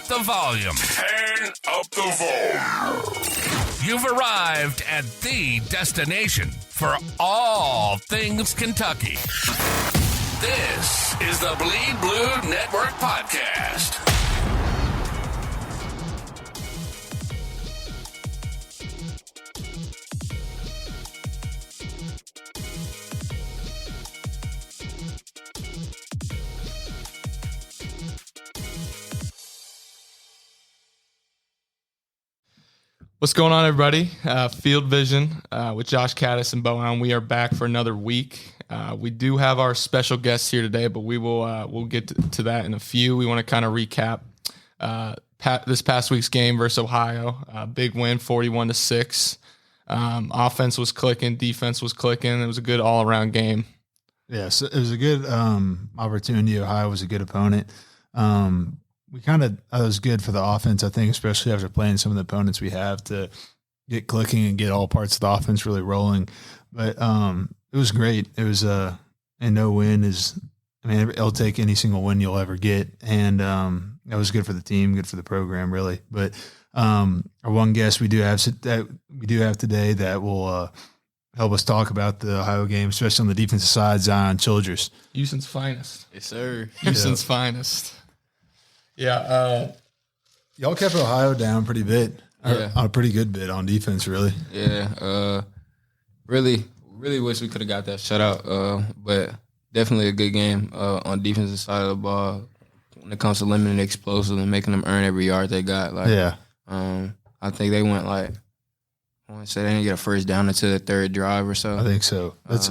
the volume. Turn up the volume. You've arrived at the destination for all things Kentucky. This is the Bleed Blue Network Podcast. What's going on, everybody? Field Vision with Josh Kattus and Beau. We are back for another week. We do have our special guests here today, but we'll get to that in a few. We want to kind of recap this past week's game versus Ohio. Big win, 41-6. Offense was clicking, defense was clicking. It was a good all-around game. Yeah, so it was a good opportunity. Ohio was a good opponent. It was good for the offense, I think, especially after playing some of the opponents we have, to get clicking and get all parts of the offense really rolling. But it was great. It was and no win is, it'll take any single win you'll ever get. And it was good for the team, good for the program, really. But our one guest we do have today that will help us talk about the Ohio game, especially on the defensive side, Childress. Houston's finest. Yes, sir. Houston's finest. Yeah. Y'all kept Ohio down pretty bit. Yeah. On a pretty good bit on defense, really. Yeah. Really wish we could have got that shutout. But definitely a good game on defensive side of the ball when it comes to limiting explosives and making them earn every yard they got. I think they went I want to say they didn't get a first down until the third drive or so. I think so. That's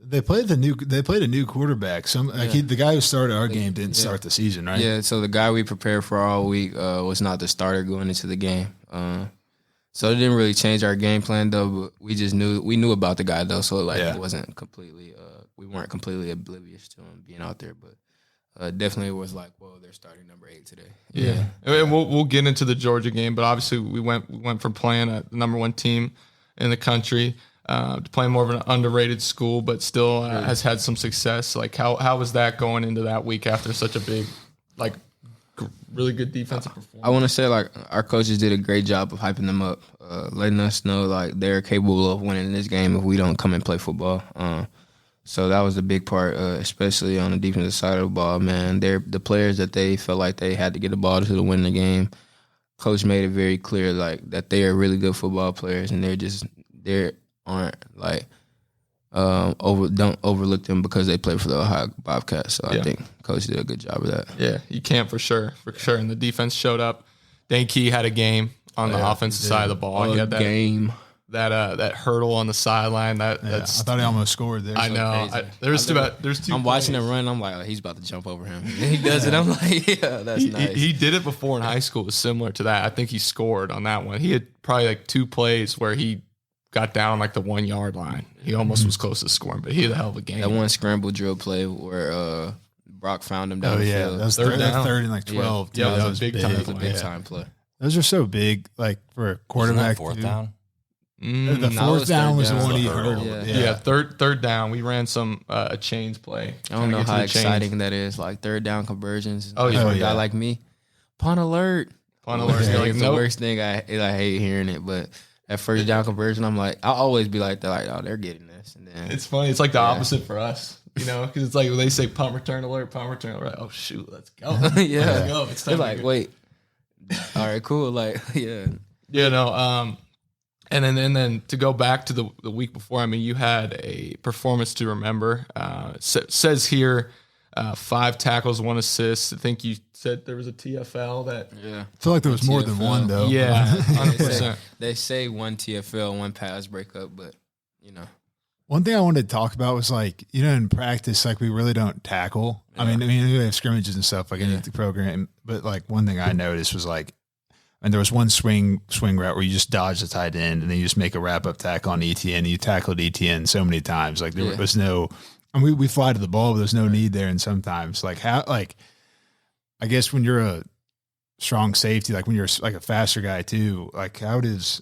they played a new quarterback. The guy who started our game didn't start the season, right? Yeah, so the guy we prepared for all week was not the starter going into the game. So it didn't really change our game plan though, but we knew about the guy though, so it wasn't completely we weren't completely oblivious to him being out there, but definitely was whoa, they're starting number 8 today. Yeah. And we'll get into the Georgia game, but obviously we went from playing a number one team in the country to playing more of an underrated school, but still has had some success. How was that going into that week after such a big, really good defensive performance? I want to say our coaches did a great job of hyping them up, letting us know they're capable of winning this game if we don't come and play football. So that was a big part, especially on the defensive side of the ball, man. They're the players that they felt like they had to get the ball to win the game. Coach made it very clear that they are really good football players, and don't overlook them because they play for the Ohio Bobcats. So I think Coach did a good job of that. Yeah, you can't for sure. And the defense showed up. Dane Key had a game on the offensive side of the ball. He had that game. That hurdle on the sideline. That's I thought he almost scored there. I know. There's two. I'm watching him run. I'm like, oh, he's about to jump over him. And he does it. I'm like, yeah, that's nice. He did it before in high school. It was similar to that. I think he scored on that one. He had probably 2 plays where he got down the 1 yard line. He almost was close to scoring, but he had a hell of a game. That one scramble drill play where Brock found him down the field. That was third and 12. Yeah, that was a big time. It was a big time play. Those are so big, for a quarterback. Fourth down. The fourth down was the one he hurdled. Yeah, third down. We ran a chains play. I don't know how exciting that is. Third down conversions. Oh, yeah. For a guy like me, punt alert. It's the worst thing. I hate hearing it, but that first down conversion, I'm like, I'll always be like that. Oh, they're getting this. And then it's funny. It's the opposite for us. Because it's when they say punt return alert. Oh shoot, let's go. Let's go. It's time. They're wait. All right, cool. And then to go back to the week before, you had a performance to remember. Says here, 5 tackles, 1 assist. I think you said there was a TFL that. Yeah. I feel like there was more than one though. Yeah, 100%. They say 1 TFL, 1 pass breakup, but One thing I wanted to talk about was in practice, we really don't tackle. Yeah. We have scrimmages and stuff in the program, but one thing I noticed was and there was one swing route where you just dodge the tight end and then you just make a wrap up tackle on ETN. You tackled ETN so many times. There was no, we fly to the ball, but there's no need there. And sometimes I guess when you're a strong safety, when you're a faster guy too, how does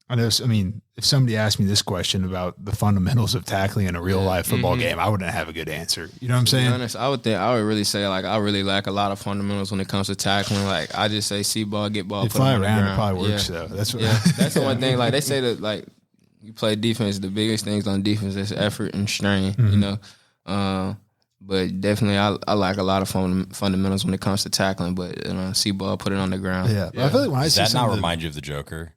I know. I mean, if somebody asked me this question about the fundamentals of tackling in a real life football game, I wouldn't have a good answer. You know what I'm saying? To be honest, I would really say like I really lack a lot of fundamentals when it comes to tackling. Like I just say see ball, get ball, You put fly it on the around, it ground. probably works. So that's what. That's the one thing. Like they say that like you play defense, the biggest things on defense is effort and strain. You know, but definitely I lack a lot of fundamentals when it comes to tackling. But see ball, put it on the ground. Yeah, I feel like when I Does see that not some remind you of the Joker?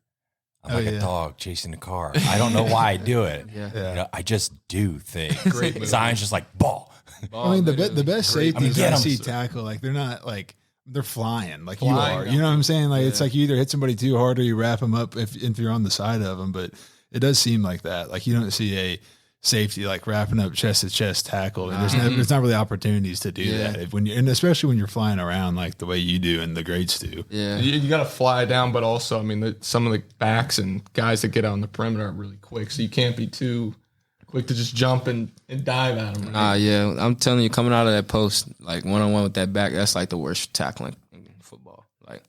I'm Oh, like yeah. a dog chasing a car. I don't know why I do it. Yeah. You know, I just do things. Great movie. Zion's just like ball. I mean, the best safeties get I 'em. see tackle, like they're not like they're flying like Flying, you are. You know what I'm saying? Like it's Yeah. like you either hit somebody too hard or you wrap them up if you're on the side of them. But it does seem like that. Like you don't see a safety like wrapping up chest to chest tackle. And there's not really opportunities to do that and especially when you're flying around like the way you do and the greats do. Yeah. You got to fly down, but also, I mean, some of the backs and guys that get out on the perimeter are really quick, so you can't be too quick to just jump and dive at them. Right? Yeah. I'm telling you, coming out of that post, like one-on-one with that back, that's like the worst tackling in football. Like,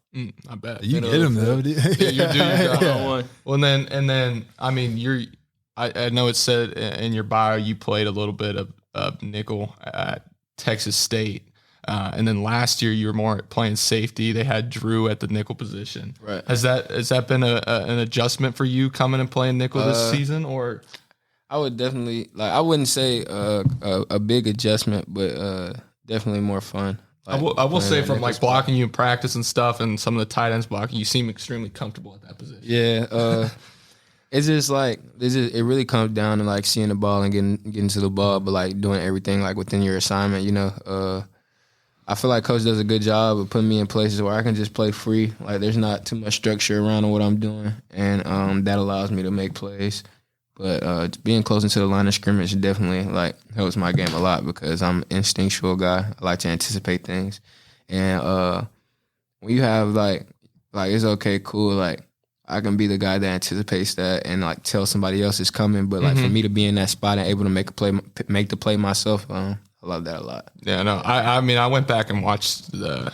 I bet You get them though. Yeah, you do. Yeah. Well, and then I mean, I know it said in your bio you played a little bit of nickel at Texas State, and then last year you were more playing safety. They had Drew at the nickel position. Right. Has that been an adjustment for you coming and playing nickel this season, or? I would definitely I wouldn't say a big adjustment, but definitely more fun. I will say from like blocking you in practice and stuff, and some of the tight ends blocking, you seem extremely comfortable at that position. Yeah, it's just like it really comes down to like seeing the ball and getting to the ball, but like doing everything like within your assignment. You know, I feel like coach does a good job of putting me in places where I can just play free. Like there's not too much structure around what I'm doing, and that allows me to make plays. But being close into the line of scrimmage definitely like helps my game a lot because I'm an instinctual guy. I like to anticipate things, and when you have like it's okay, cool, like I can be the guy that anticipates that and like tell somebody else is coming. But like for me to be in that spot and able to make the play myself, I love that a lot. Yeah, no, I mean, I went back and watched the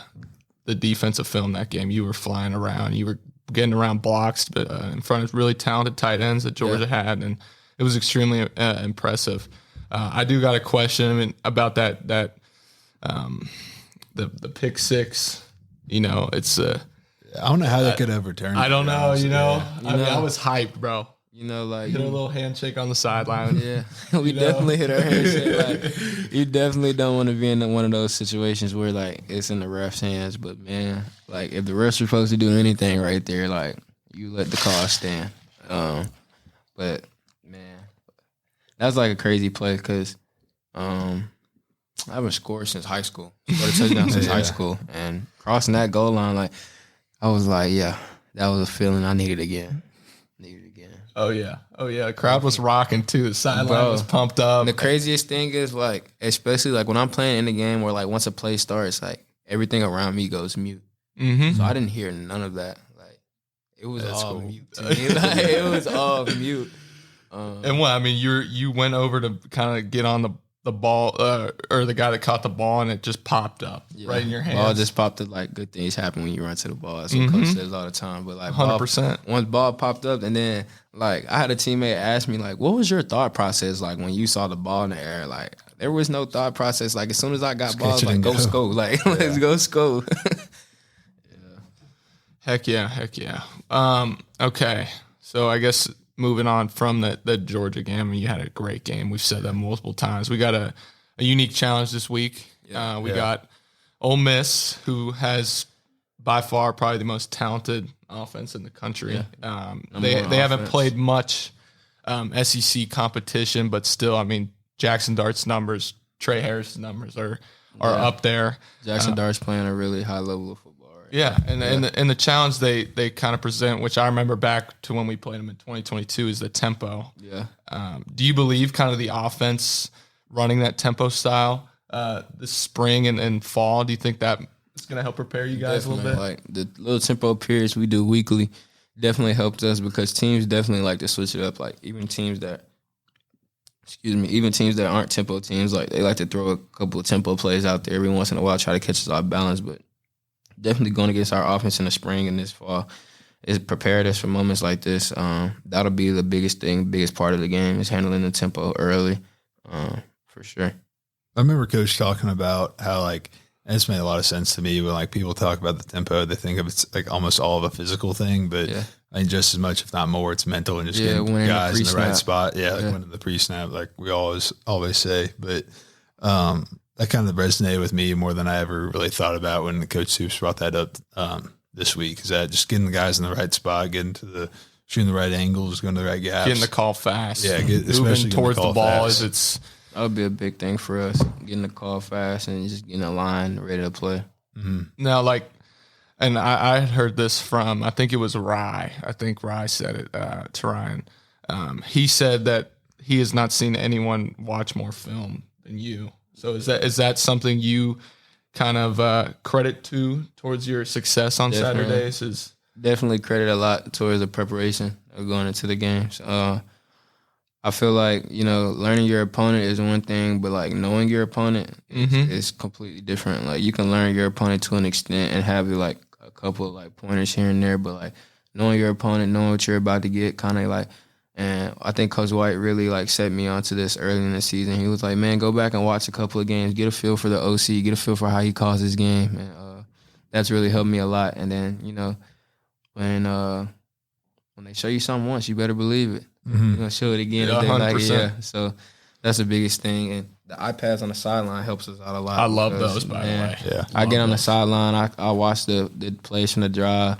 defensive film that game. You were flying around, you were getting around blocks, but in front of really talented tight ends that Georgia had, and it was extremely impressive. I do got a question about that the pick six. You know, it's I don't know how that could overturn. I don't know. You know, I mean, know. I was hyped, bro. You know, like Hit a little handshake on the sideline. yeah, we definitely hit our handshake. Like, you definitely don't want to be in one of those situations where like it's in the ref's hands. But man, like if the refs are supposed to do anything right there, like you let the call stand. But man, that's like a crazy play because I haven't scored since high school. Scored a touchdown since high school, and crossing that goal line, like I was like, yeah, that was a feeling I needed again. Oh yeah. The crowd was rocking too. The sideline Bro. was pumped up. The craziest thing is like, especially like when I'm playing in the game where like once a play starts, like everything around me goes mute. Mm-hmm. So I didn't hear none of that. Like it was That's all cool. mute to me. Like, it was all mute. And what I mean, you went over to kind of get on the ball, or the guy that caught the ball, and it just popped up right in your hands. Ball just popped up. Like good things happen when you run to the ball. That's what coach says all the time. But like 100%. Once ball popped up, and then like I had a teammate ask me like, "What was your thought process like when you saw the ball in the air?" Like there was no thought process. Like as soon as I got ball, I was it like, and "Go go." score!" Like let's go score. Heck yeah. Okay, so I guess moving on from the Georgia game, I mean, you had a great game. We've said that multiple times. We got a unique challenge this week. We got Ole Miss, who has by far probably the most talented offense in the country. They haven't played much SEC competition, but still, I mean, Jackson Dart's numbers, Trey Harris's numbers are up there. Jackson Dart's playing a really high level of football. Right? Yeah, and the challenge they kind of present, which I remember back to when we played them in 2022, is the tempo. Yeah. Do you believe kind of the offense running that tempo style this spring and fall? Do you think that is going to help prepare you guys Definitely, a little bit? like the little tempo periods we do weekly definitely helped us because teams definitely like to switch it up. Like even teams that aren't tempo teams, like they like to throw a couple of tempo plays out there every once in a while, try to catch us off balance. But definitely going against our offense in the spring and this fall it prepared us for moments like this. That'll be the biggest part of the game is handling the tempo early, for sure. I remember Coach talking about how, like, and this made a lot of sense to me when, like, people talk about the tempo, they think of it's like almost all of a physical thing, but I think just as much, if not more, it's mental and just getting guys in the right spot. Yeah, like winning the pre-snap, like we always say. But that kind of resonated with me more than I ever really thought about when Coach Soups brought that up this week. Is that just getting the guys in the right spot, shooting the right angles, going to the right gaps, getting the call fast. Yeah, moving towards the ball fast. That would be a big thing for us, getting the call fast and just getting a line ready to play. Mm-hmm. Now, like, and I had heard this from, I think it was Rye. I think Rye said it to Ryan. He said that he has not seen anyone watch more film than you. So is that something you kind of credit towards your success on Saturdays? Definitely credit a lot towards the preparation of going into the games. I feel like, learning your opponent is one thing, but, like, knowing your opponent is completely different. Like, you can learn your opponent to an extent and have, like, a couple of, like, pointers here and there, but, like, knowing your opponent, knowing what you're about to get, kind of, like, and I think Coach White really, like, set me onto this early in the season. He was like, man, go back and watch a couple of games, get a feel for the OC, get a feel for how he calls his game, and that's really helped me a lot. And then, when they show you something once, you better believe it. Mm-hmm. You're gonna show it again. Yeah, And 100%. So that's the biggest thing. And the iPads on the sideline helps us out a lot. I love those, by the way. Yeah, I get on the sideline. I watch the plays from the drive,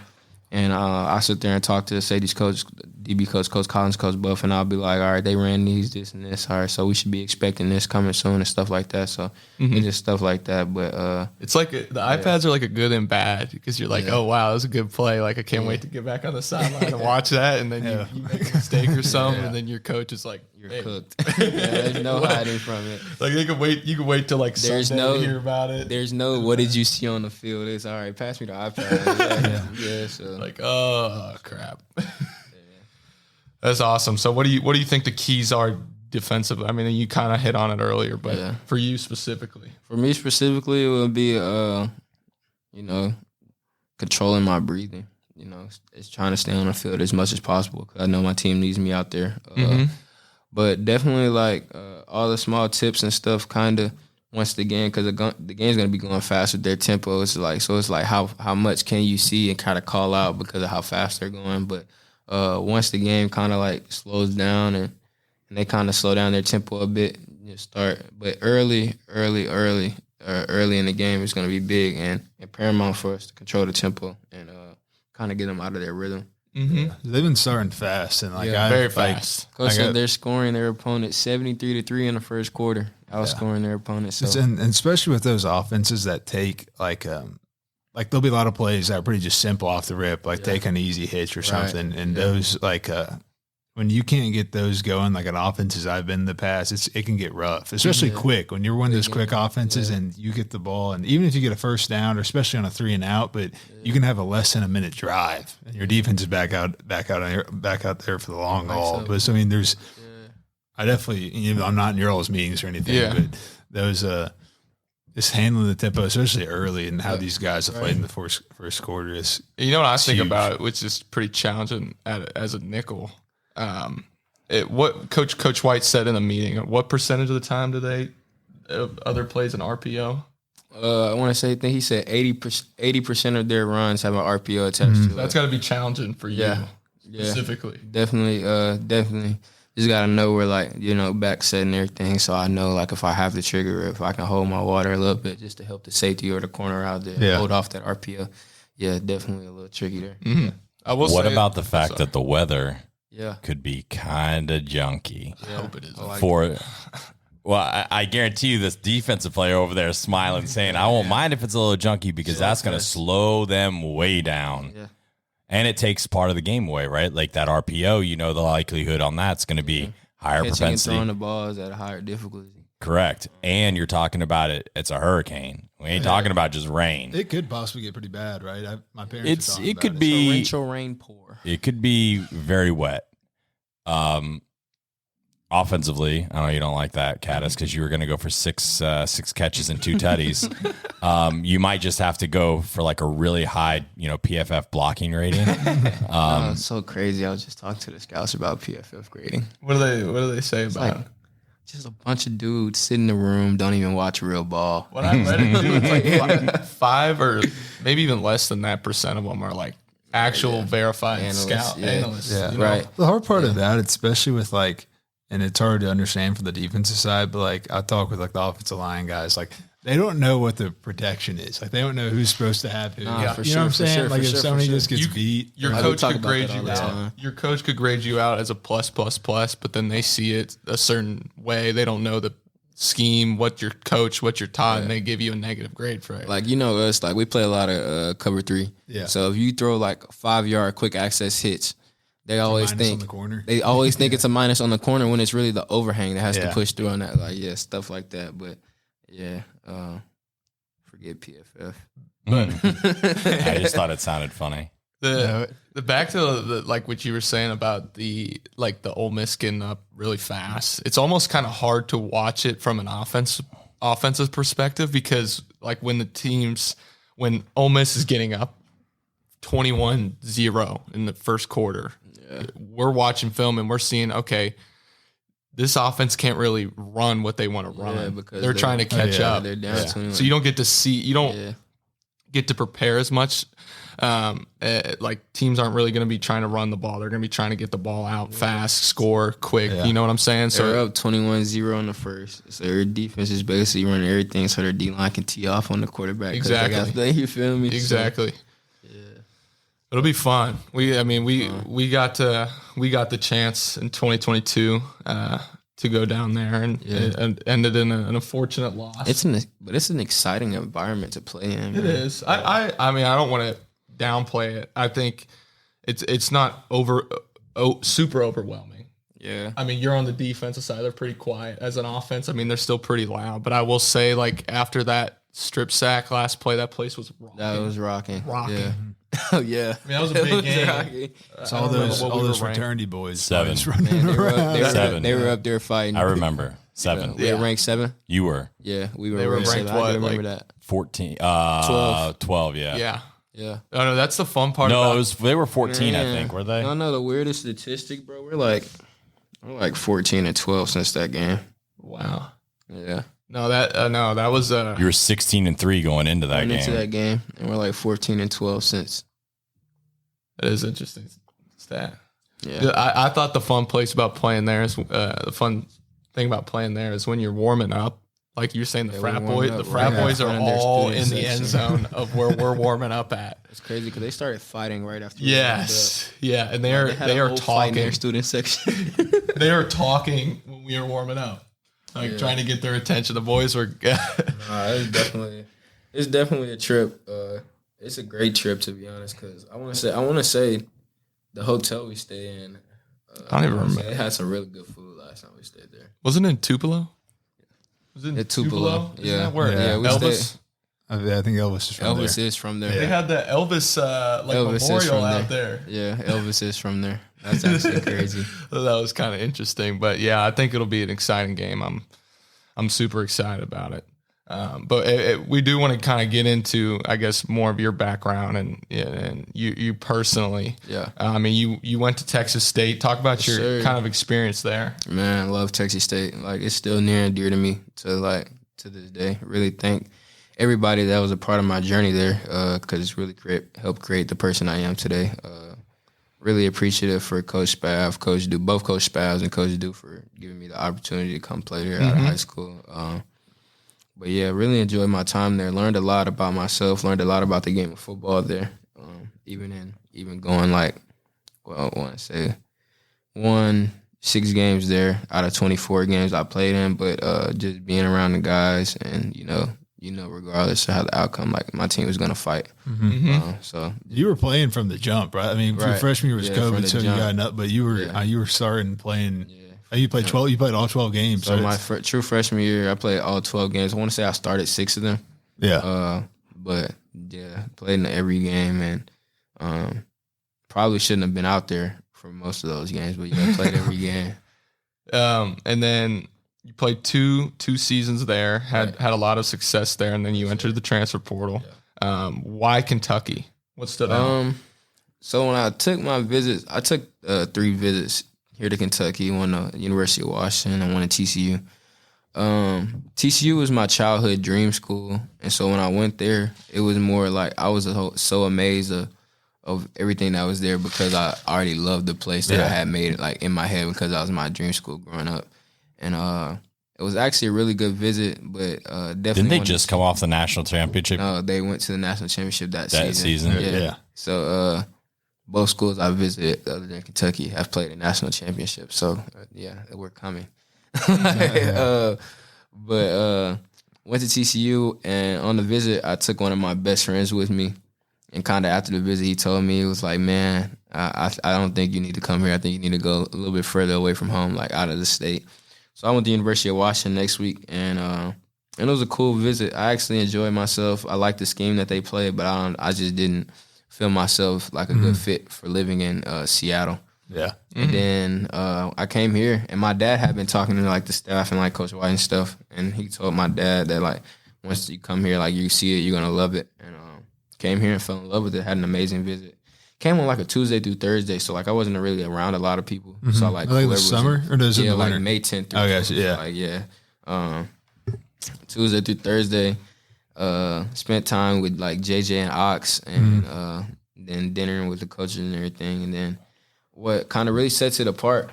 and I sit there and talk to the safeties coach, DB coach, Coach Collins, Coach Buff, and I'll be like, all right, they ran these, this, and this. All right, so we should be expecting this coming soon and stuff like that. So it's just stuff like that. But it's like the iPads are like a good and bad because you're like, oh, wow, that was a good play. Like, I can't wait to get back on the sideline and watch that. And then you make a mistake or something, and then your coach is like, you're cooked. There's no hiding from it. Like, you can wait till like Sunday to hear about it. There's no, what did you see on the field? It's, all right, pass me the iPad. So. Like, oh, crap. That's awesome. So what do you think the keys are defensively? I mean, you kind of hit on it earlier, but for you specifically? For me specifically, it would be, controlling my breathing. It's trying to stay on the field as much as possible because I know my team needs me out there. But definitely, like, all the small tips and stuff kind of once the game, because the game's going to be going fast with their tempo. It's like how much can you see and kind of call out because of how fast they're going. But once the game kind of like slows down and they kind of slow down their tempo a bit, you start. But early in the game is going to be big and paramount for us to control the tempo and kind of get them out of their rhythm. Mm-hmm. They've been starting fast and very fast. Coach said they're scoring their opponent 73-3 in the first quarter, outscoring their opponent. So and especially with those offenses that take like there'll be a lot of plays that are pretty just simple off the rip, like take an easy hitch or something. And those when you can't get those going, like an offenses I've been in the past, it can get rough, especially quick when you're one of those quick offenses and you get the ball. And even if you get a first down, or especially on a 3 and out, but you can have a less than a minute drive and your defense is back out there for the long haul. So. But I mean, I definitely, I'm not in your all's meetings or anything, but those, just handling the tempo, especially early, and how these guys have played in the first quarter is. You know what I think about it, which is pretty challenging as a nickel. What Coach White said in a meeting. What percentage of the time do they other plays an RPO? I want to say, I think he said 80% of their runs have an RPO attached to it. That's got to be challenging for you specifically. Definitely. Just got to know where, back set and everything, so I know, if I have the trigger, if I can hold my water a little bit just to help the safety or the corner out there, hold off that RPO. Yeah, definitely a little tricky there. Mm-hmm. What about the fact that the weather could be kind of junky? I hope it is. I guarantee you this defensive player over there is smiling, saying, I won't mind if it's a little junky because that's going to slow them way down. Yeah. And it takes part of the game away, right? Like that RPO, the likelihood on that's going to be higher propensity. And throwing the balls at a higher difficulty. Correct. And you're talking about it's a hurricane. We ain't talking about just rain. It could possibly get pretty bad, right? My parents it could be torrential rain pour. It could be very wet. offensively, I know you don't like that, Kattus, because you were going to go for six catches and 2 tutties. You might just have to go for like a really high, PFF blocking rating. It's so crazy. I was just talking to the scouts about PFF grading. What do they say about it? Just a bunch of dudes sit in the room, don't even watch real ball. What I read it too, it's like 5 or maybe even less than that percent of them are like actual verified analysts. Yeah, right. The hard part of that, especially with like, and it's hard to understand from the defensive side, but like I talk with like the offensive line guys, like they don't know what the protection is. Like they don't know who's supposed to have who. For you know what sure, I'm for saying? sure, like for if sure, somebody for just gets beat, Your Like, coach we talk could about grade that all you the out. time. Your coach could grade you out as a plus, but then they see it a certain way. They don't know the scheme, what you're taught, and they give you a negative grade for it. Like, us, like we play a lot of cover 3. Yeah. So if you throw like 5-yard quick access hits, they always minus think on the corner. They always think it's a minus on the corner when it's really the overhang that has to Yeah. push through on that. Like, stuff like that. But forget PFF. I just thought it sounded funny. The back to the like what you were saying about the Ole Miss getting up really fast. It's almost kind of hard to watch it from an offensive perspective because like when Ole Miss is getting up 21-0 in the first quarter, we're watching film and we're seeing, okay, this offense can't really run what they want to run because they're trying to catch up. They're down 21. So you don't get to see, you don't get to prepare as much. Like teams aren't really going to be trying to run the ball. They're going to be trying to get the ball out fast, score quick. Yeah. You know what I'm saying? They're So up 21-0 in the first. So their defense is basically running everything so their D-line can tee off on the quarterback. Exactly. You feel me? exactly. It'll be fun. We got the chance in 2022 to go down there and it ended in an unfortunate loss. But it's an exciting environment to play in. It is. I mean, I don't want to downplay it. I think it's not super overwhelming. Yeah. I mean, you're on the defensive side. They're pretty quiet. As an offense, I mean, they're still pretty loud. But I will say, like, after that strip sack last play, that place was rocking. That was rocking. Yeah. Oh, yeah. I mean, that was a big game. Rocking. It's all those fraternity boys. 7. Running around. 7. They were up there fighting. I remember 7. We were ranked 7. You were Yeah, we were. They were ranked ranked 7. I what, do remember like- that. 14. 12. Yeah. Yeah. Oh, no, that's the fun part. No, about they were 14. I Man. think were they? No, the weirdest statistic, bro. We're like 14-12 since that game. Wow. Yeah. No, that was You were 16-3 going into that Went game. into that game, and we're like 14-12 since. That is interesting stat. Yeah. I thought the fun place about playing there is the fun thing about playing there is when you're warming up. Like you're saying, the frat boys are Running their all student in the end section. zone of where we're warming up at. It's crazy because they started fighting right after. Yes, yeah, and they had a are whole fight in talking. their student section. They are talking when we are warming up, like trying to get their attention. The boys were. It's definitely a trip. It's a great trip to be honest, because I want to say, the hotel we stayed in. I don't even remember. It had some really good food last time we stayed there. Wasn't it in Tupelo? Was it in At Tupelo? Isn't Yeah. that where Yeah, we Elvis? stayed- I think Elvis is from Elvis there. is from there. They had the Elvis Elvis is memorial from out there. Yeah, Elvis is from there. That's actually crazy. That was kind of interesting, but yeah, I think it'll be an exciting game. I'm super excited about it. But we do want to kind of get into, I guess, more of your background and you personally. Yeah. I mean, you went to Texas State. Talk about your sir. kind of experience there. Man, I love Texas State. Like, it's still near and dear to me to this day. Really thank everybody that was a part of my journey there, because it's really helped create the person I am today. Really appreciative for Coach Spav, Coach Du, both Coach Spavs and Coach Du for giving me the opportunity to come play there out of high school. But yeah, really enjoyed my time there. Learned a lot about myself. Learned a lot about the game of football there. Even going I want to say won 6 games there out of 24 games I played in. But just being around the guys and regardless of how the outcome, like my team was gonna fight. So You were playing from the jump, right? I mean, your Right. freshman year was Yeah, from COVID, the so you jump. got up, but you were starting playing. yeah. You played 12. You played all 12 games. So right? my true freshman year, I played all 12 games. I want to say I started 6 of them. yeah. But yeah, played in every game and probably shouldn't have been out there for most of those games, but yeah, played every game. And then you played two seasons there, had a lot of success there, and then you entered the transfer portal. Yeah. Why Kentucky? What stood out? So when I took my visits, I took 3 visits here to Kentucky. One to University of Washington and one at TCU. TCU was my childhood dream school, and so when I went there, it was more like I was so amazed of everything that was there because I already loved the place that I had made it like in my head because that was my dream school growing up, and it was actually a really good visit. But definitely didn't they just come off the national championship? No, they went to the national championship that season. Yeah. So both schools I visited other than Kentucky have played a national championship. So we're coming. But went to TCU, and on the visit, I took one of my best friends with me. And kind of after the visit, he told me, he was like, man, I don't think you need to come here. I think you need to go a little bit further away from home, like out of the state. So I went to the University of Washington next week, and it was a cool visit. I actually enjoyed myself. I liked the scheme that they played, but I just didn't feel myself like a good fit for living in Seattle. Yeah. And then I came here, and my dad had been talking to like the staff and like Coach White and stuff, and he told my dad that like once you come here, like you see it, you're gonna love it. And came here and fell in love with it. Had an amazing visit. Came on like a Tuesday through Thursday, so like I wasn't really around a lot of people. Mm-hmm. So like the summer or does it the winter? Like May 10th through Tuesday through Thursday. Spent time with like JJ and Ox, and then dinner with the coaches and everything. And then what kind of really sets it apart,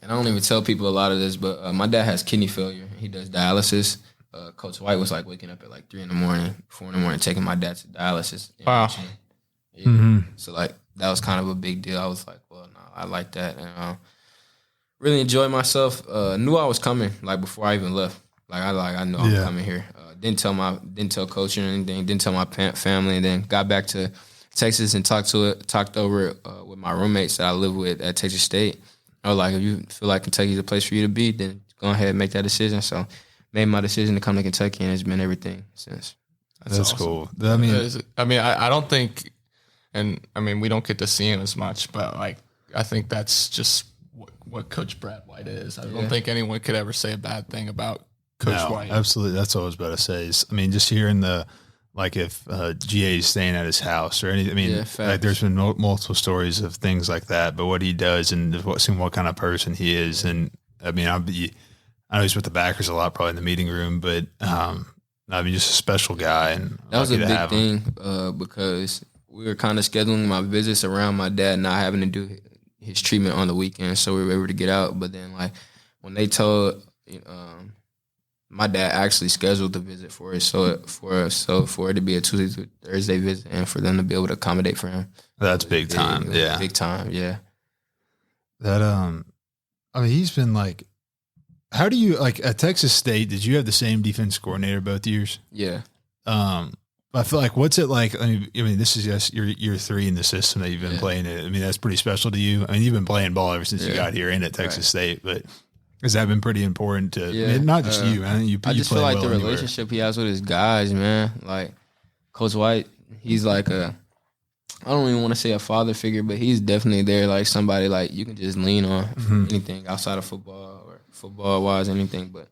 and I don't even tell people a lot of this, but my dad has kidney failure. He does dialysis. Coach White was like waking up at like 3 in the morning, 4 in the morning, taking my dad to dialysis. Wow. Yeah. So like that was kind of a big deal. I was like, well, no, I like that, and really enjoyed myself. Knew I was coming like before I even left. I knew I was coming here. Didn't tell coach or anything. Didn't tell my family, and then got back to Texas and talked over it with my roommates that I live with at Texas State. I was like, if you feel like Kentucky's a place for you to be, then go ahead and make that decision. So made my decision to come to Kentucky, and it's been everything since. That's awesome. Cool. I don't think, and I mean, we don't get to see him as much, but like, I think that's just what Coach Brad White is. I don't think anyone could ever say a bad thing about Coach White. Absolutely. That's what I was about to say. Just hearing if GA is staying at his house or anything. I mean, like there's been multiple stories of things like that, but what he does and seeing what kind of person he is. And I mean, I know he's with the backers a lot, probably in the meeting room, but just a special guy. And that was a big thing because we were kind of scheduling my visits around my dad not having to do his treatment on the weekend, so we were able to get out. But then, like when they told, my dad actually scheduled the visit for it, so for it to be a Tuesday through Thursday visit, and for them to be able to accommodate for him. That's big time. Yeah, big time. Yeah. That he's been like. How do you like at Texas State? Did you have the same defense coordinator both years? Yeah. I feel like what's it like? I mean, this is just year 3 in the system that you've been playing it. I mean, that's pretty special to you. I mean, you've been playing ball ever since you got here and at Texas State, but has that been pretty important to not just you? I mean, I just feel like the relationship he has with his guys, man. Like Coach White, he's like I don't even want to say a father figure, but he's definitely there, like somebody like you can just lean on for anything outside of football. Football-wise, anything, but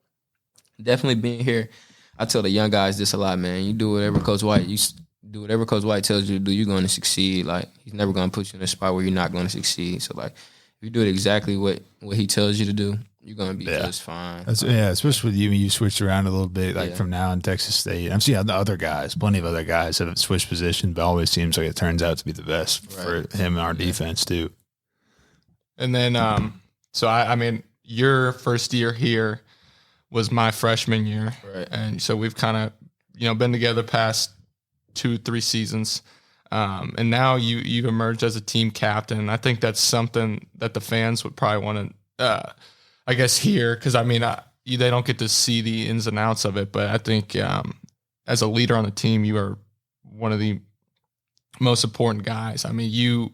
definitely being here, I tell the young guys this a lot, man. You do whatever Coach White tells you to do, you're going to succeed. Like, he's never going to put you in a spot where you're not going to succeed. So, like, if you do it exactly what he tells you to do, you're going to be just fine. Especially with you when you switched around a little bit, like from now in Texas State. I'm seeing plenty of other guys have switched positions, but it always seems like it turns out to be the best for him and our defense, too. And then, I mean, your first year here was my freshman year. Right. And so we've kind of, been together past 2-3 seasons. And now you've emerged as a team captain. I think that's something that the fans would probably want to, hear. Cause I mean, they don't get to see the ins and outs of it, but I think, as a leader on the team, you are one of the most important guys. I mean,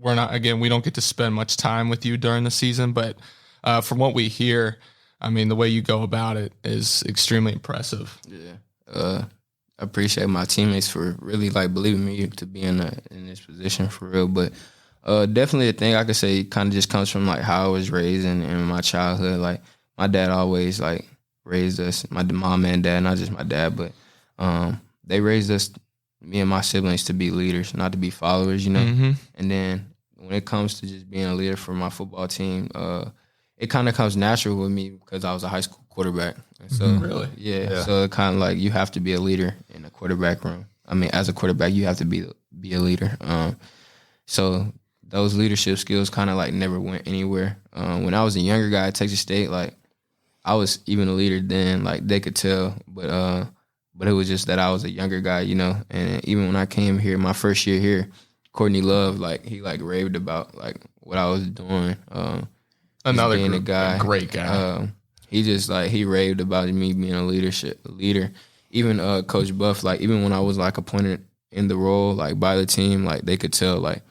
we don't get to spend much time with you during the season, but from what we hear, I mean, the way you go about it is extremely impressive. Yeah. I appreciate my teammates for really like believing me to be in this position for real. But Definitely a thing I could say kind of just comes from like how I was raised in my childhood. Like my dad always like raised us, my mom and dad, not just my dad, but they raised us, me and my siblings, to be leaders, not to be followers, you know. Mm-hmm. And then when it comes to just being a leader for my football team, it kind of comes natural with me because I was a high school quarterback. And so Really? yeah. So it kind of like you have to be a leader in a quarterback room. I mean, as a quarterback, you have to be a leader. So those leadership skills kind of like never went anywhere. When I was a younger guy at Texas State, like I was even a leader then, like they could tell, but it was just that I was a younger guy, you know. And even when I came here, my first year here, Courtney Love, like he like raved about like what I was doing. Another being a guy, great guy. He just like he raved about me being a leader. Even Coach Buff, like even when I was like appointed in the role like by the team, like they could tell like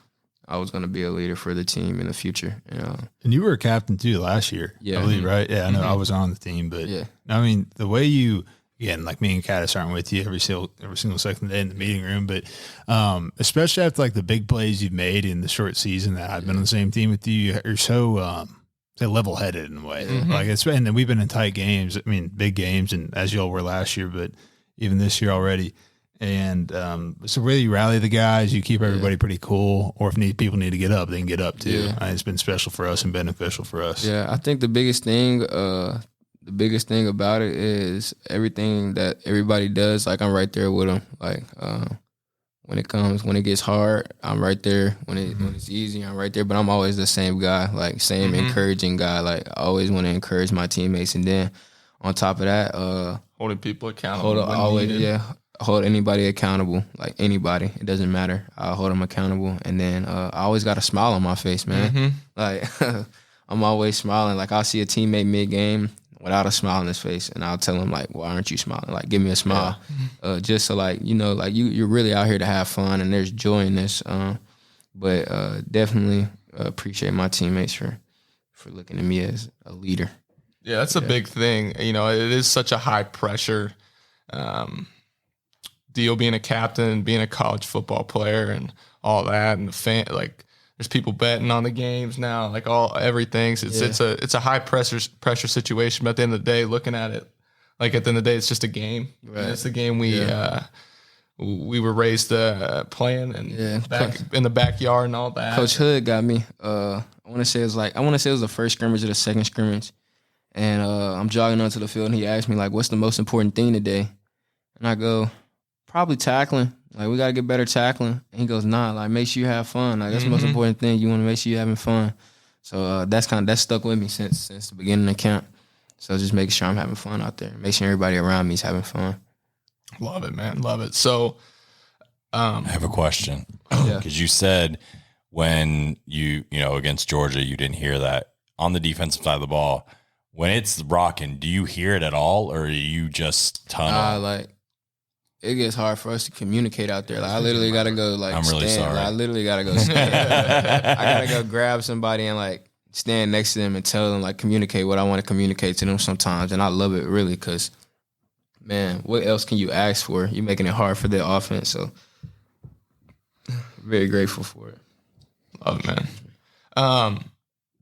I was going to be a leader for the team in the future. You know? And you were a captain too last year, Yeah. I believe, right? Yeah, I know. I was on the team, but Yeah. I mean, the way you, again, like me and Kattus aren't with you every single second day in the meeting room, but especially after like the big plays you've made in the short season that I've been on the same team with you, you're so level headed in a way. Like and then we've been in tight games. I mean, big games, and as y'all were last year, but even this year already. And so really you rally the guys, you keep everybody pretty cool, or if people need to get up, they can get up too. Yeah. It's been special for us and beneficial for us. Yeah, I think the biggest thing about it is everything that everybody does. Like I'm right there with them. Like when it gets hard, I'm right there. When it's easy, I'm right there. But I'm always the same guy, like same encouraging guy. Like I always want to encourage my teammates, and then on top of that, Holding people accountable. hold anybody accountable, like anybody. It doesn't matter. I'll hold them accountable. And then I always got a smile on my face, man. Like I'm always smiling. Like I'll see a teammate mid-game without a smile on his face, and I'll tell him, like, why aren't you smiling? Like, give me a smile. Just so, like, you know, like you're really out here to have fun, and there's joy in this. But definitely appreciate my teammates for looking at me as a leader. Yeah, that's a big thing. You know, it is such a high pressure deal being a captain, being a college football player, and all that, and there's people betting on the games now, like everything. So it's a high pressure situation. But at the end of the day, looking at it, like at the end of the day, it's just a game. Right. It's the game we were raised playing and back in the backyard and all that. Coach Hood got me. I want to say it was the first scrimmage or the second scrimmage, and I'm jogging onto the field, and he asked me, like, what's the most important thing today? And I go, probably tackling. Like, we got to get better tackling. And he goes, nah, like, make sure you have fun. Like, that's the most important thing. You want to make sure you're having fun. So that's stuck with me since the beginning of camp. So just making sure I'm having fun out there. Make sure everybody around me is having fun. Love it, man. Love it. So I have a question. Because you said when you against Georgia, you didn't hear that on the defensive side of the ball. When it's rocking, do you hear it at all, or are you just tunnel? Like, it gets hard for us to communicate out there. Like, I literally got to go, like, I'm really sorry. Like, I literally got to go stand. I got to go grab somebody and, like, stand next to them and tell them, like, communicate what I want to communicate to them sometimes. And I love it, really, because, man, what else can you ask for? You're making it hard for the offense. So, very grateful for it. Love it, man.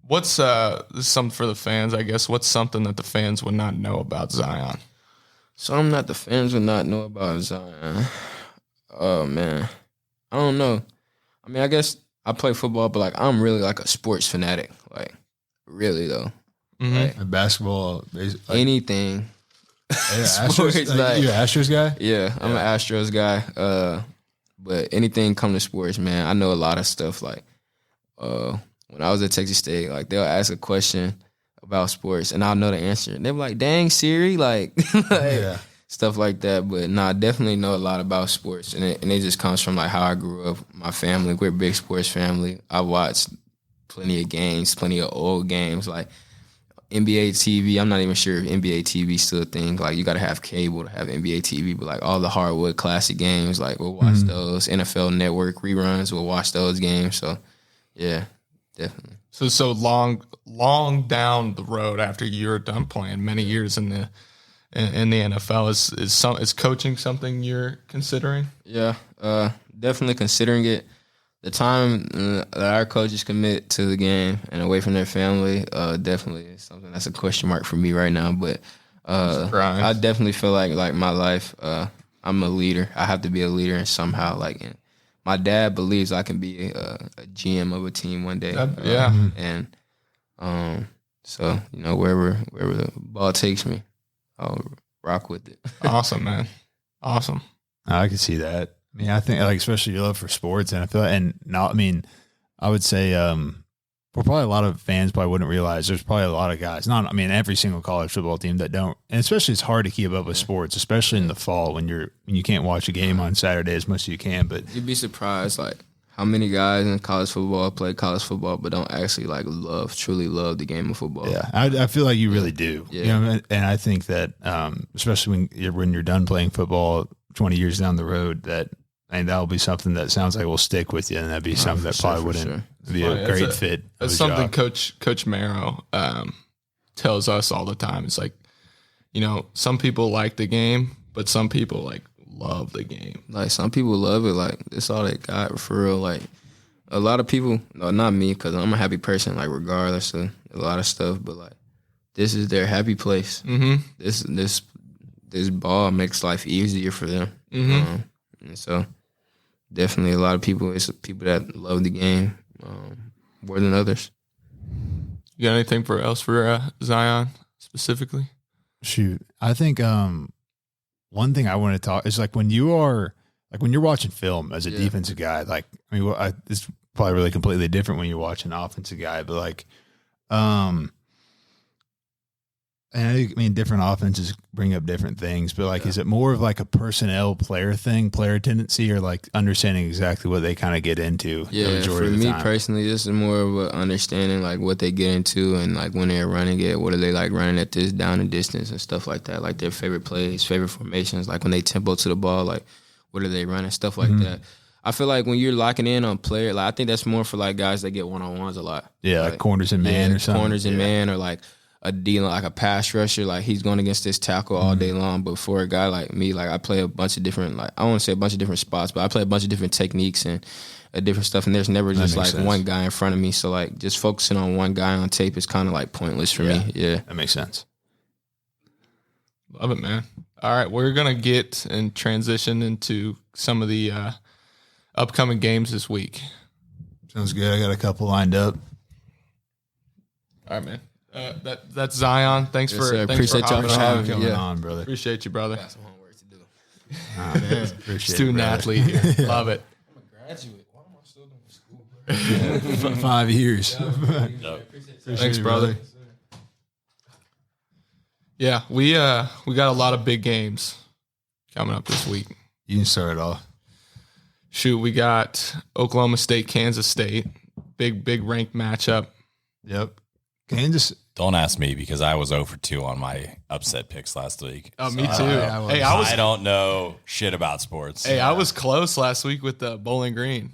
What's this is something for the fans, I guess. What's something that the fans would not know about Zion? Something that the fans would not know about Zion. Oh, man. I don't know. I mean, I guess I play football, but, like, I'm really, like, a sports fanatic. Like, really, though. Like, basketball, like, anything. Yeah, Sports, Astros, like, you're an Astros guy? Yeah, I'm an Astros guy. But anything come to sports, man, I know a lot of stuff. Like, when I was at Texas State, like, they'll ask a question about sports, and I'll know the answer. And they're like, dang, Siri, like, stuff like that. But I definitely know a lot about sports, and it just comes from, like, how I grew up. My family, we're a big sports family. I watched plenty of games, plenty of old games, like NBA TV. I'm not even sure if NBA TV is still a thing. Like, you got to have cable to have NBA TV, but, like, all the hardwood classic games, like, we'll watch those. NFL Network reruns, we'll watch those games. So, yeah, definitely. So long down the road after you're done playing, many years in the NFL, is coaching something you're considering? Yeah, definitely considering it. The time that our coaches commit to the game and away from their family, definitely is something that's a question mark for me right now. But I definitely feel like my life, I'm a leader. I have to be a leader and somehow and my dad believes I can be a GM of a team one day. And so wherever the ball takes me, I'll rock with it. Awesome, man. Awesome. I can see that. I mean, I think especially your love for sports, and I feel I would say probably a lot of fans probably wouldn't realize there's probably a lot of guys. Every single college football team that don't, and especially it's hard to keep up with sports, especially in the fall when you can't watch a game on Saturday as much as you can. But you'd be surprised how many guys in college football play college football but don't actually truly love the game of football. Yeah, I feel like you really do. Yeah. And I think that especially when you're done playing football 20 years down the road, that'll be something that sounds like will stick with you, and that'd be something that probably wouldn't be a great fit. That's something Coach Marrow tells us all the time. It's some people like the game, but some people love the game. Some people love it. It's all they got for real. A lot of people, no, not me, because I'm a happy person. Regardless of a lot of stuff, but this is their happy place. Mm-hmm. This ball makes life easier for them. Mm-hmm. And so definitely a lot of people, it's people that love the game more than others. You got anything else for Zion specifically? Shoot, I think one thing I want to talk is when you're watching film as a defensive guy. It's probably really completely different when you're watching an offensive guy, but and different offenses bring up different things, but is it more of a personnel player tendency, or understanding exactly what they kind of get into? Yeah, for me personally, this is more of a understanding what they get into, and when they're running it, what are they running at this down and distance and stuff like that, their favorite plays, favorite formations, when they tempo to the ball, what are they running, stuff like that. I feel when you're locking in on player, I think that's more for guys that get one-on-ones a lot. Yeah, corners and man or something. Corners and man, or a deal a pass rusher, he's going against this tackle all day long. But for a guy like me, I play a bunch of different, I want to say a bunch of different spots, but I play a bunch of different techniques and different stuff. And there's never just one guy in front of me. So just focusing on one guy on tape is kind of pointless for me. Yeah, that makes sense. Love it, man. All right, we're gonna get and transition into some of the upcoming games this week. Sounds good. I got a couple lined up. All right, man. That's Zion. Thanks for appreciate y'all for having me on, brother. Appreciate you, brother. Got some homework to do. Student athlete here. Love it. I'm a graduate. Why am I still doing school? 5 years. Thanks, brother. Yeah, we got a lot of big games coming up this week. You can start it off. Shoot, we got Oklahoma State, Kansas State. Big ranked matchup. Yep. Kansas. Don't ask me because I was 0 for 2 on my upset picks last week. Oh, me too. I don't know shit about sports. Hey, I was close last week with the Bowling Green.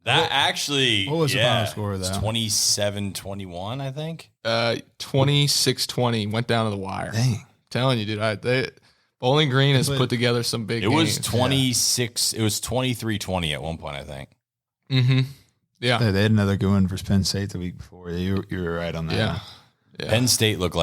That actually, what was the final score of that? 27-21, I think. 26-20 went down to the wire. Dang, telling you, dude. Bowling Green has put together some big. It was 26. Yeah. It was 23-20 at one point, I think. Mm-hmm. Yeah, they had another good one for Penn State the week before. You were right on that. Yeah. Penn State looked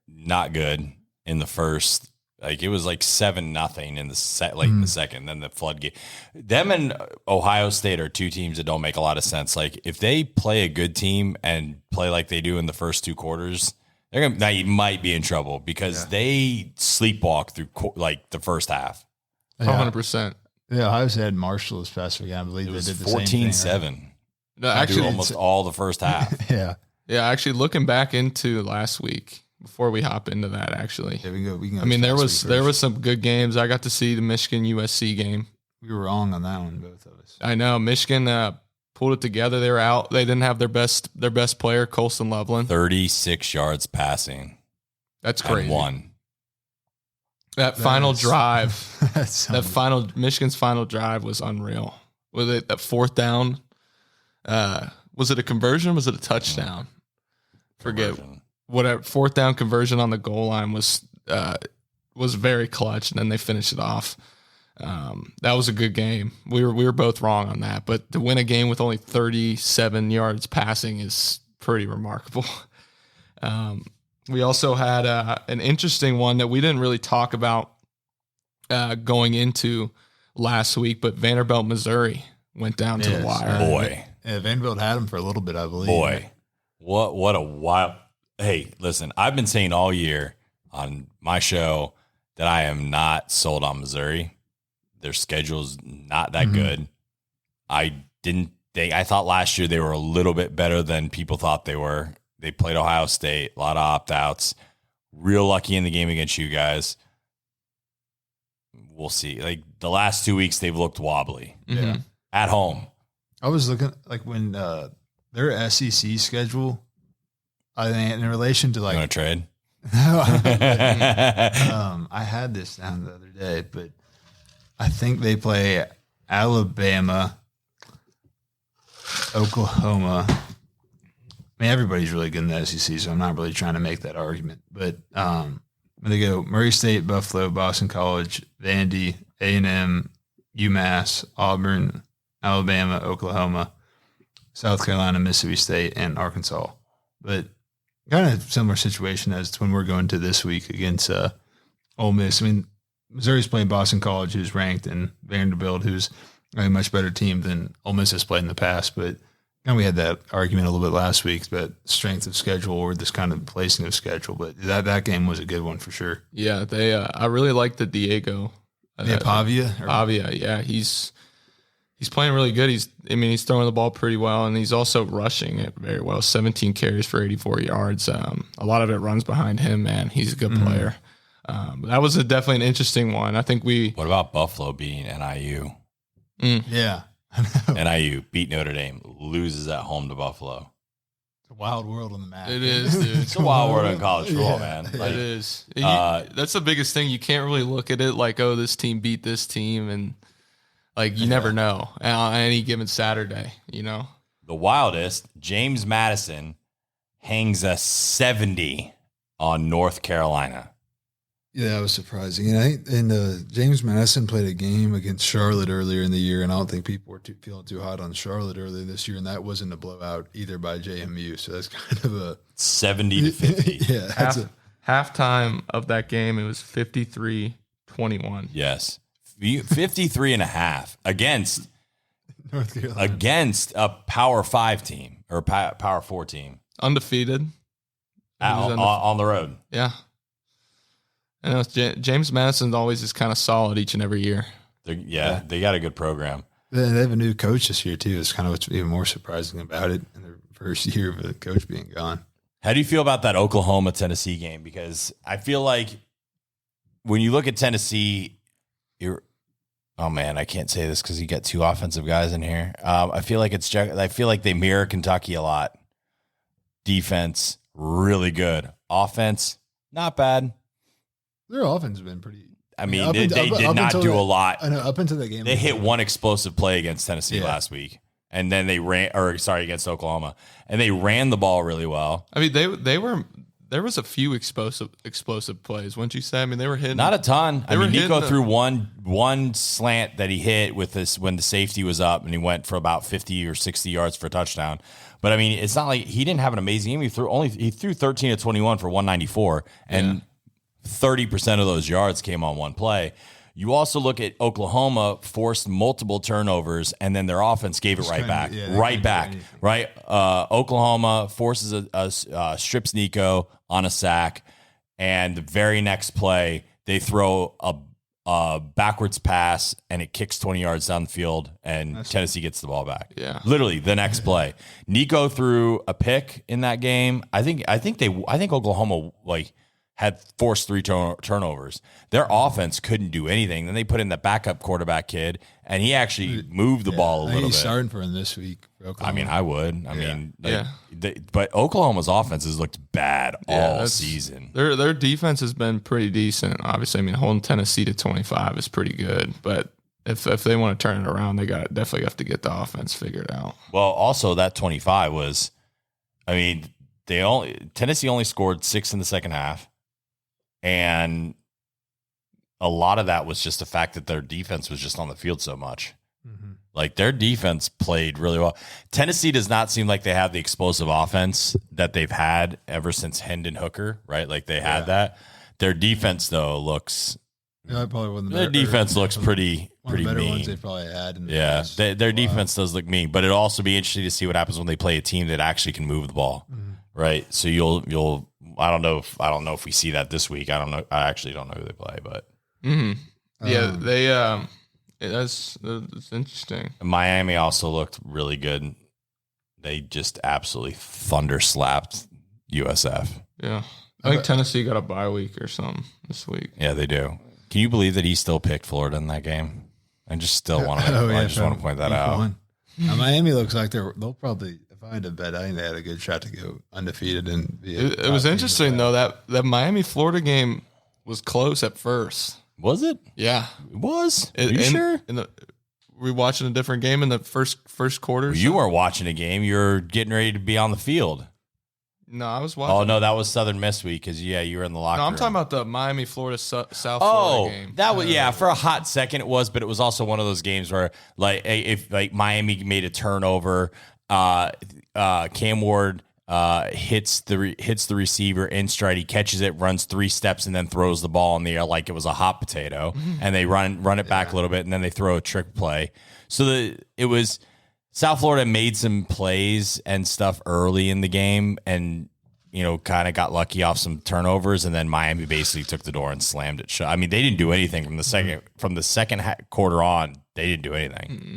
not good in the first. It was 7-0 in the the second. Then the floodgate. Them and Ohio State are two teams that don't make a lot of sense. If they play a good team and play like they do in the first 2 quarters, they might be in trouble because they sleepwalk through the first half. 100%. Yeah, Ohio State had Marshall this past weekend. I believe it was they did the 14-7. Same thing, right? No, actually, almost all the first half. Yeah. Actually, looking back into last week before we hop into that, actually, we can I mean, there was some good games. I got to see the Michigan USC game. We were wrong on that one, both of us. I know Michigan pulled it together. They were out. They didn't have their best player, Colston Loveland. 36 yards passing. That's crazy. One. That final drive. Michigan's final drive was unreal. Was it that 4th down? Was it a conversion? Was it a touchdown? Forget. Whatever. 4th down conversion on the goal line was very clutch, and then they finished it off. That was a good game. We were both wrong on that, but to win a game with only 37 yards passing is pretty remarkable. We also had an interesting one that we didn't really talk about going into last week, but Vanderbilt, Missouri went down to the wire. Boy. Yeah, Vanderbilt had him for a little bit, I believe. Boy. What a wild. Hey, listen, I've been saying all year on my show that I am not sold on Missouri. Their schedule's not that good. I thought last year they were a little bit better than people thought they were. They played Ohio State, a lot of opt-outs. Real lucky in the game against you guys. We'll see. Like the last 2 weeks, they've looked wobbly. Mm-hmm. At home. I was looking like when their SEC schedule, I think in relation to like. You want to trade? I had this down the other day, but I think they play Alabama, Oklahoma. I mean, everybody's really good in the SEC, so I'm not really trying to make that argument. But when they go Murray State, Buffalo, Boston College, Vandy, A&M, UMass, Auburn, Alabama, Oklahoma, South Carolina, Mississippi State, and Arkansas. But kind of similar situation as to when we're going to this week against Ole Miss. I mean, Missouri's playing Boston College, who's ranked, and Vanderbilt, who's a much better team than Ole Miss has played in the past. But we had that argument a little bit last week, but strength of schedule or this kind of placing of schedule. But that game was a good one for sure. Yeah, they. I really like the Diego. Pavia. Pavia, yeah, he's playing really good. He's throwing the ball pretty well, and he's also rushing it very well. 17 carries for 84 yards. A lot of it runs behind him, man. He's a good player. That was definitely an interesting one. I think What about Buffalo beating NIU? Yeah. NIU beat Notre Dame, loses at home to Buffalo. It's a wild world on the map. It is, dude. It's a wild world in college football, man. It Like, is. That's the biggest thing. You can't really look at it like, oh, this team beat this team, and like you never know on any given Saturday. You know, the wildest. James Madison hangs a 70 on North Carolina. Yeah, that was surprising. And James Madison played a game against Charlotte earlier in the year, and I don't think people were feeling too hot on Charlotte earlier this year, and that wasn't a blowout either by JMU. So that's kind of a 70 to 50. Yeah, halftime of that game, it was 53-21. Yes. 53 and a half against North Carolina. Against a Power 5 team or Power 4 team. Undefeated. On the road. Yeah. I know James Madison's always is kind of solid each and every year. They got a good program. They have a new coach this year, too. It's kind of what's even more surprising about it in their first year of the coach being gone. How do you feel about that Oklahoma-Tennessee game? Because I feel like when you look at Tennessee, oh, man, I can't say this because you got two offensive guys in here. I feel like they mirror Kentucky a lot. Defense, really good. Offense, not bad. Their offense has been pretty. I mean, they did not do a lot. I know, up until that game. They hit one explosive play against Tennessee last week, and then against Oklahoma, and they ran the ball really well. I mean, there was a few explosive plays, wouldn't you say? I mean, they were hitting. Not a ton. I mean, Nico hitting threw one slant that he hit with this when the safety was up, and he went for about 50 or 60 yards for a touchdown. But I mean, it's not like he didn't have an amazing game. He threw 13 of 21 for 194, and 30% of those yards came on one play. You also look at Oklahoma forced multiple turnovers, and then their offense gave it right back. Right? Oklahoma forces strips Nico on a sack, and the very next play they throw a backwards pass, and it kicks 20 yards down the field, and Tennessee gets the ball back. Yeah, literally the next play, Nico threw a pick in that game. I think Oklahoma had forced 3 turnovers. Their offense couldn't do anything. Then they put in the backup quarterback kid, and he actually moved the ball a little bit. He's starting for him this week for Oklahoma. I mean, I would. But Oklahoma's offense has looked bad all season. Their defense has been pretty decent. Obviously, I mean, holding Tennessee to 25 is pretty good. But if they want to turn it around, they definitely have to get the offense figured out. Well, also that 25 was, I mean, Tennessee only scored 6 in the second half. And a lot of that was just the fact that their defense was just on the field so much. Like their defense played really well. Tennessee does not seem like they have the explosive offense that they've had ever since Hendon Hooker, right? Like they had that. Their defense though looks. Yeah, probably one of the their better, defense looks pretty better mean. ones they probably had. Their defense does look mean, but it'll also be interesting to see what happens when they play a team that actually can move the ball, right? So you'll. I don't know if we see that this week. I don't know. I actually don't know who they play, but they. That's interesting. Miami also looked really good. They just absolutely thunderslapped USF. Yeah. I think Tennessee got a bye week or something this week. Yeah, they do. Can you believe that he still picked Florida in that game? I just still want to. I just want to point that out. Miami looks like they'll probably. If I had to bet, I think they had a good shot to go undefeated and be. It was interesting though that Miami Florida game was close at first. Was it? Yeah, it was. Are you sure? Were we watching a different game in the first quarter? Well, you weren't watching a game. You were getting ready to be on the field. No, I was watching. Oh no, that was Southern Miss week because you were in the locker room. I'm talking about the Miami Florida South Florida game. That was for a hot second it was, but it was also one of those games where if Miami made a turnover, Cam Ward hits the receiver in stride. He catches it, runs 3 steps, and then throws the ball in the air like it was a hot potato. And they run it back a little bit, and then they throw a trick play. So it was South Florida made some plays and stuff early in the game, and kind of got lucky off some turnovers, and then Miami basically took the door and slammed it shut. I mean, they didn't do anything from the second quarter on. They didn't do anything. Mm-hmm.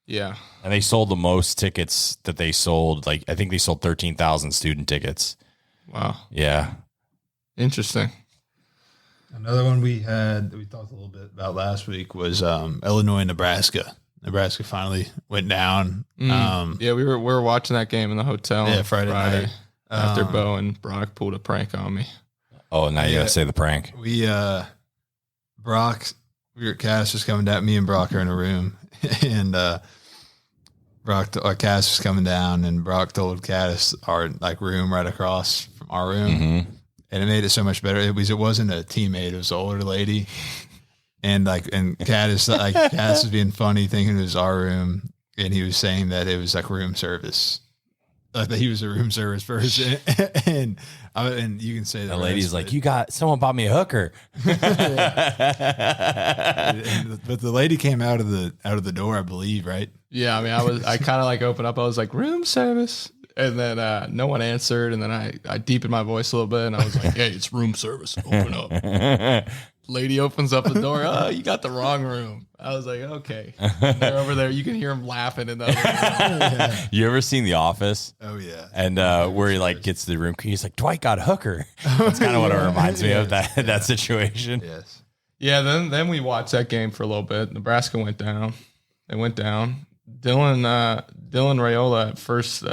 Yeah. And they sold the most tickets that they sold. I think they sold 13,000 student tickets. Wow. Yeah. Interesting. Another one we talked a little bit about last week was Illinois, Nebraska. Nebraska finally went down. Yeah, we were watching that game in the hotel. Yeah, Friday night. After Beau and Brock pulled a prank on me. Oh, now you got to say the prank. We were at Kattus was coming down. Me and Brock are in a room, and Kattus was coming down, and Brock told Kattus our room right across from our room, and it made it so much better. It wasn't a teammate; it was an older lady, and Kattus was being funny, thinking it was our room, and he was saying that it was room service. That he was a room service person, and you can say that. The lady's someone bought me a hooker. But the lady came out of the door, I believe, right? Yeah, I mean, I kind of opened up. I was like, room service, and then no one answered, and then I deepened my voice a little bit, and I was like, hey, it's room service. Open up. Lady opens up the door. Oh, you got the wrong room. I was like, okay. And they're over there. You can hear them laughing in the other room. Yeah. You ever seen The Office? Oh yeah. And where he gets to the room, he's like, Dwight got a hooker. That's kind of what it reminds me of, that situation. Yes. Yeah. Then we watched that game for a little bit. Nebraska went down. They went down. Dylan Raiola at first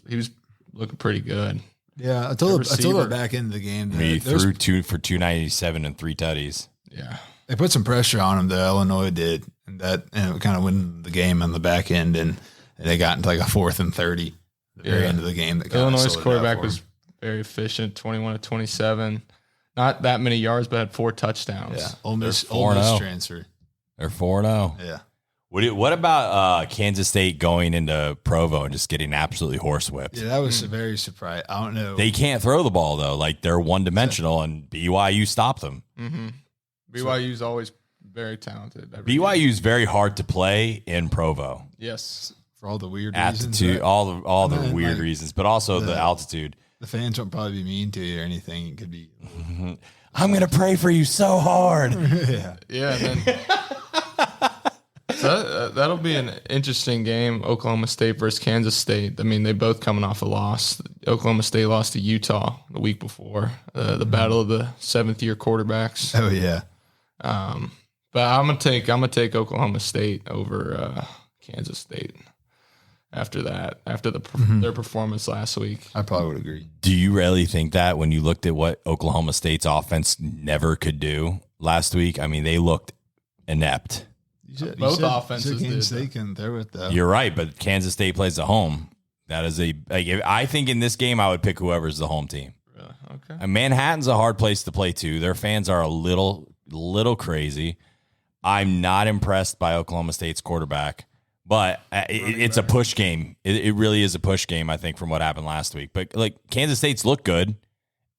he was looking pretty good. Yeah, I told him back into the game. He threw 2 for 297 and 3 tutties. Yeah, they put some pressure on him. The Illinois did, and it kind of won the game on the back end, and they got into a 4th and 30 at the very end of the game. Illinois' quarterback was very efficient, 21 to 27, not that many yards, but had 4 touchdowns. Yeah, Ole Miss transfer. They're 4-0. Yeah. What about Kansas State going into Provo and just getting absolutely horsewhipped? Yeah, that was very surprising. I don't know. They can't throw the ball, though. They're one-dimensional, and BYU stopped them. Mm-hmm. BYU's always very talented. BYU's very hard to play in Provo. Yes. For all the weird reasons. Right? All the weird reasons, but also the altitude. The fans won't probably be mean to you or anything. It could be. I'm going to pray for you so hard. Yeah. Yeah, and then... So that'll be an interesting game, Oklahoma State versus Kansas State. I mean, they both coming off a loss. Oklahoma State lost to Utah the week before, the battle of the 7th-year quarterbacks. Oh yeah. But I'm gonna take Oklahoma State over Kansas State after their performance last week. I probably would agree. Do you really think that when you looked at what Oklahoma State's offense never could do last week? I mean, they looked inept. Both offenses did. State can throw it though. You're right, but Kansas State plays at home. That is I think in this game I would pick whoever's the home team. Really? Okay. And Manhattan's a hard place to play too. Their fans are a little little crazy. I'm not impressed by Oklahoma State's quarterback, but it's a push game. It really is a push game, I think, from what happened last week. But like Kansas State's looked good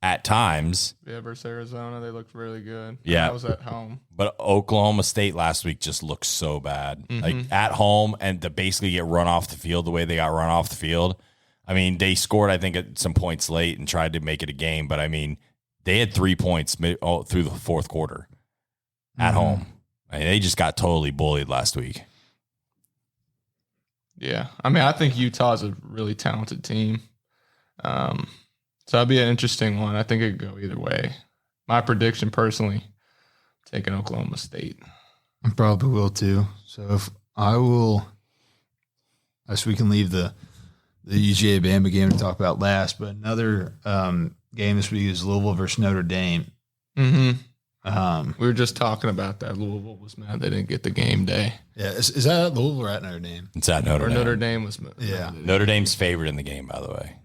at times. Yeah, versus Arizona, they looked really good. Yeah. I was at home. But Oklahoma State last week just looked so bad. Mm-hmm. Like at home and to basically get run off the field the way they got run off the field. I mean, they scored, I think, at some points late and tried to make it a game. But, I mean, they had 3 points through the fourth quarter at home. I mean, they just got totally bullied last week. Yeah. I mean, I think Utah's a really talented team. So that'd be an interesting one. I think it could go either way. My prediction, personally, taking Oklahoma State. I probably will too. So if I will, I guess we can leave the UGA Bama game to talk about last, but another game this week is Louisville versus Notre Dame. Mm-hmm. We were just talking about that. Louisville was mad they didn't get the game day. Yeah, is that at Louisville or at Notre Dame? It's at Notre Dame. Notre Dame was Yeah. Notre Dame's favored in the game, by the way,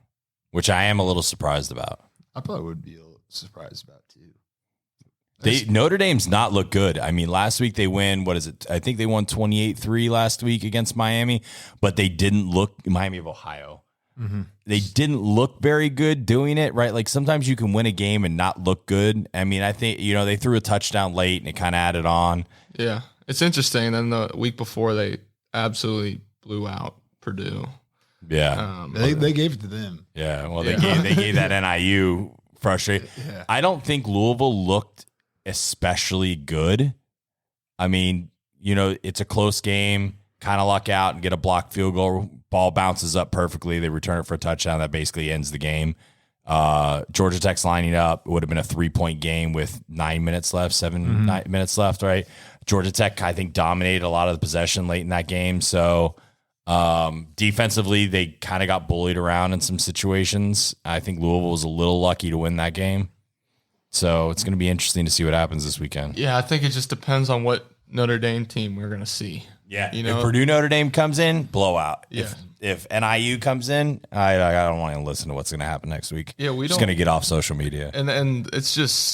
which I am a little surprised about. I probably would be a little surprised about too. Notre Dame's not look good. I mean, last week they win, what is it? I think they won 28-3 last week against Miami, but they didn't look, Miami of Ohio. Mm-hmm. They didn't look very good doing it, right? Like sometimes you can win a game and not look good. I mean, I think, they threw a touchdown late and it kind of added on. Yeah. It's interesting. Then the week before, they absolutely blew out Purdue. Yeah. They gave it to them. Yeah. Well, they gave that NIU frustrating. Yeah. I don't think Louisville looked especially good. I mean, it's a close game, kind of luck out and get a blocked field goal. Ball bounces up perfectly. They return it for a touchdown. That basically ends the game. Georgia Tech's lining up. It would have been a 3-point game with 9 minutes left, 9 minutes left, right? Georgia Tech, I think, dominated a lot of the possession late in that game. So defensively, they kind of got bullied around in some situations. I think Louisville was a little lucky to win that game. So it's going to be interesting to see what happens this weekend. Yeah, I think it just depends on what Notre Dame team we're going to see. Yeah, if Purdue Notre Dame comes in, blowout. Yeah. If NIU comes in, I don't want to listen to what's going to happen next week. Yeah, we just don't. going to get off social media. And that's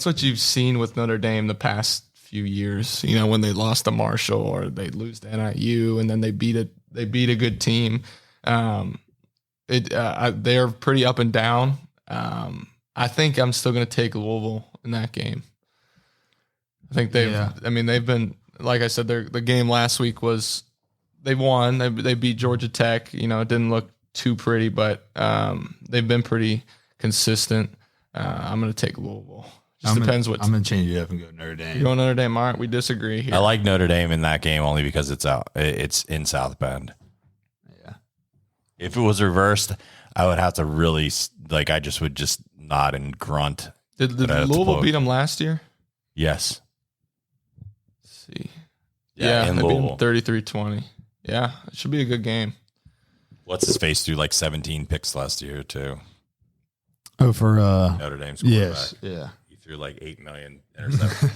what you've seen with Notre Dame the past few years. When they lost to Marshall or they lose to NIU, and then they beat a good team. They're pretty up and down. I think I'm still going to take Louisville in that game. I think they've been, like I said, the game last week was, they won. They beat Georgia Tech. It didn't look too pretty, but they've been pretty consistent. I'm going to take Louisville. Depends what. I'm going to change it up and go Notre Dame. You're going Notre Dame. All right, we disagree here. I like Notre Dame in that game only because it's in South Bend. Yeah. If it was reversed, I would have to really, I just would just nod and grunt. Did Louisville beat them last year? Yes. Let's see. Yeah, in they beat Louisville. them 33-20. Yeah, it should be a good game. What's his face threw 17 picks last year too. Oh, for Notre Dame's quarterback. yes, yeah. He threw 8 million interceptions.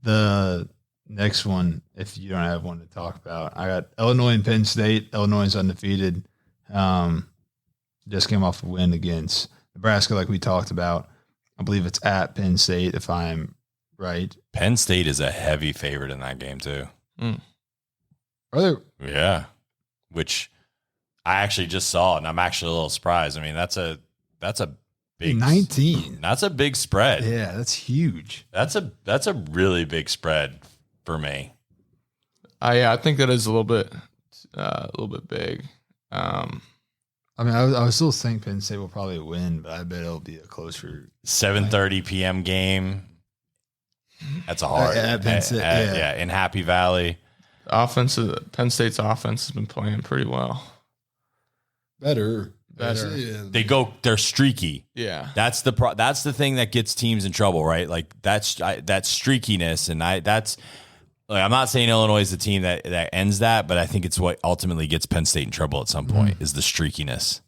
The next one, if you don't have one to talk about, I got Illinois and Penn State. Illinois is undefeated. Just came off a win against Nebraska, like we talked about. I believe it's at Penn State, if I'm right. Penn State is a heavy favorite in that game too. Are there? Yeah, which I actually just saw, and I'm actually a little surprised. I mean, that's a big 19. That's a big spread. Yeah, that's huge. That's a really big spread for me. I think that is a little bit big. I mean, I would still think Penn State will probably win, but I bet it'll be a closer 7:30 p.m. game. That's a hard. At Penn State, yeah. In Happy Valley. Penn State's offense has been playing pretty well. Better. Yeah. They're streaky. Yeah. That's the thing that gets teams in trouble, right? Like that streakiness, and I'm not saying Illinois is the team that ends that, but I think it's what ultimately gets Penn State in trouble at some point is the streakiness.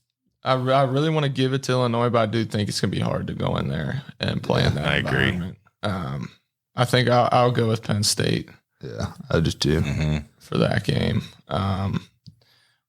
I really want to give it to Illinois, but I do think it's going to be hard to go in there and play in that environment. Agree. I think I'll go with Penn State. Yeah, I just do for that game.